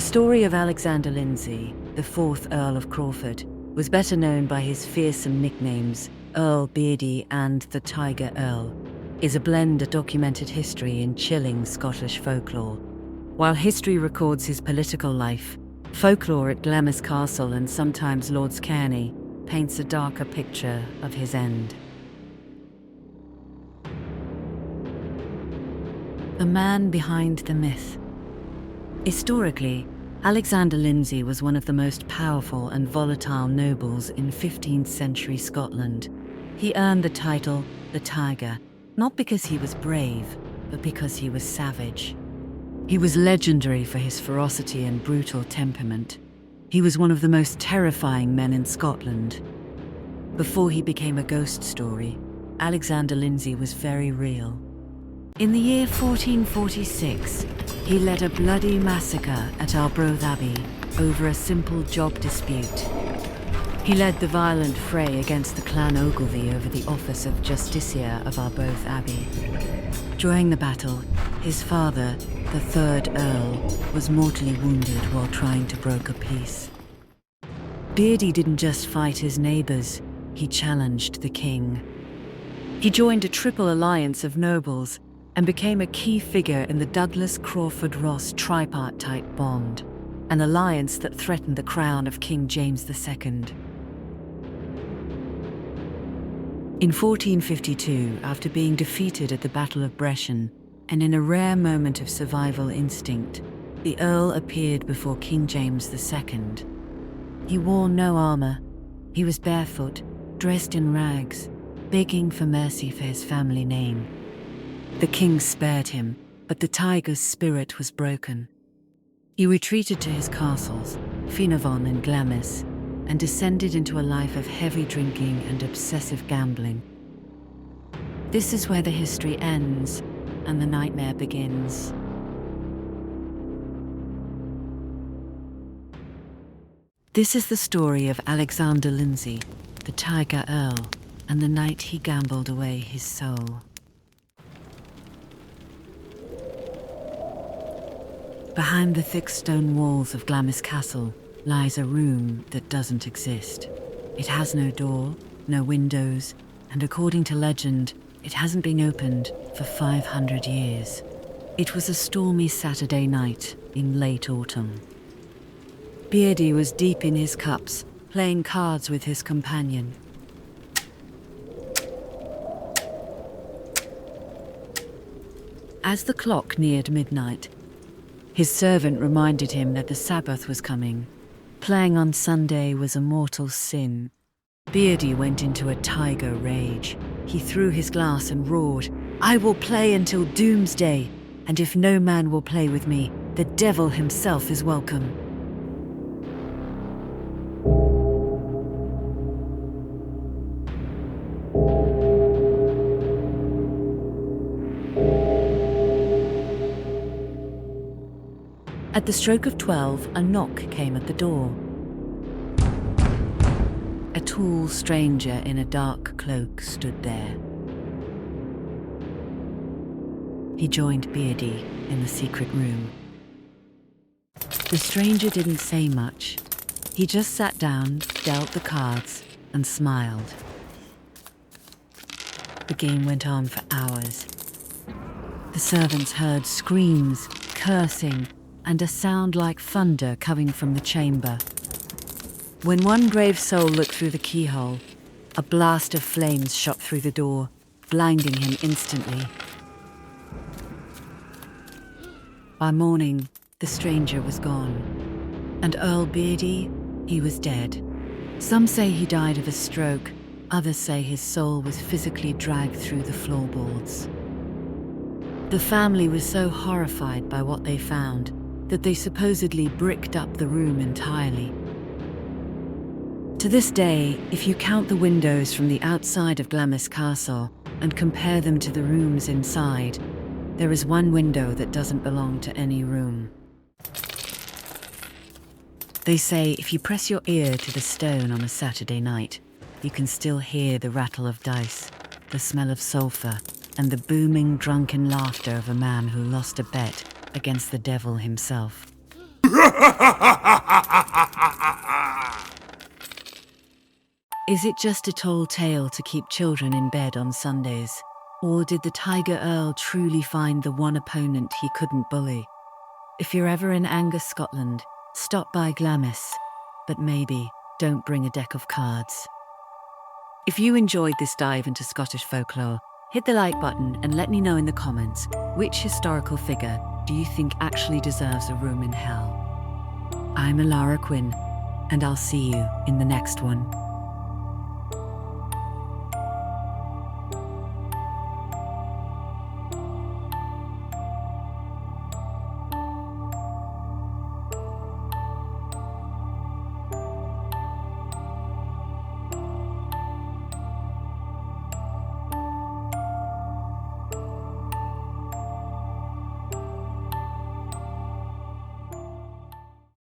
The story of Alexander Lindsay, the fourth Earl of Crawford, was better known by his fearsome nicknames, Earl Beardie and the Tiger Earl, is a blend of documented history and chilling Scottish folklore. While history records his political life, folklore at Glamis Castle and sometimes Lord's Cairney paints a darker picture of his end. The man behind the myth. Historically, Alexander Lindsay was one of the most powerful and volatile nobles in 15th century Scotland. He earned the title, the Tiger, not because he was brave, but because he was savage. He was legendary for his ferocity and brutal temperament. He was one of the most terrifying men in Scotland. Before he became a ghost story, Alexander Lindsay was very real. In the year 1446, he led a bloody massacre at Arbroath Abbey over a simple job dispute. He led the violent fray against the Clan Ogilvy over the office of Justiciar of Arbroath Abbey. During the battle, his father, the third Earl, was mortally wounded while trying to broker peace. Beardie didn't just fight his neighbours, he challenged the king. He joined a triple alliance of nobles and became a key figure in the Douglas-Crawford-Ross tripartite bond, an alliance that threatened the crown of King James II. In 1452, after being defeated at the Battle of Brescia, and in a rare moment of survival instinct, the Earl appeared before King James II. He wore no armour. He was barefoot, dressed in rags, begging for mercy for his family name. The king spared him, but the tiger's spirit was broken. He retreated to his castles, Finavon and Glamis, and descended into a life of heavy drinking and obsessive gambling. This is where the history ends and the nightmare begins. This is the story of Alexander Lindsay, the Tiger Earl, and the night he gambled away his soul. Behind the thick stone walls of Glamis Castle lies a room that doesn't exist. It has no door, no windows, and according to legend, it hasn't been opened for 500 years. It was a stormy Saturday night in late autumn. Beardie was deep in his cups, playing cards with his companion. As the clock neared midnight, his servant reminded him that the Sabbath was coming. Playing on Sunday was a mortal sin. Beardie went into a tiger rage. He threw his glass and roared, "I will play until doomsday, and if no man will play with me, the devil himself is welcome." At the stroke of 12, a knock came at the door. A tall stranger in a dark cloak stood there. He joined Beardie in the secret room. The stranger didn't say much. He just sat down, dealt the cards, and smiled. The game went on for hours. The servants heard screams, cursing, and a sound like thunder coming from the chamber. When one brave soul looked through the keyhole, a blast of flames shot through the door, blinding him instantly. By morning, the stranger was gone, and Earl Beardie, he was dead. Some say he died of a stroke, others say his soul was physically dragged through the floorboards. The family was so horrified by what they found that they supposedly bricked up the room entirely. To this day, if you count the windows from the outside of Glamis Castle and compare them to the rooms inside, there is one window that doesn't belong to any room. They say if you press your ear to the stone on a Saturday night, you can still hear the rattle of dice, the smell of sulphur, and the booming drunken laughter of a man who lost a bet against the devil himself. Is it just a tall tale to keep children in bed on Sundays? Or did the Tiger Earl truly find the one opponent he couldn't bully? If you're ever in Angus, Scotland, stop by Glamis, but maybe don't bring a deck of cards. If you enjoyed this dive into Scottish folklore, hit the like button and let me know in the comments, which historical figure do you think actually deserves a room in hell? I'm Alara Quinn, and I'll see you in the next one.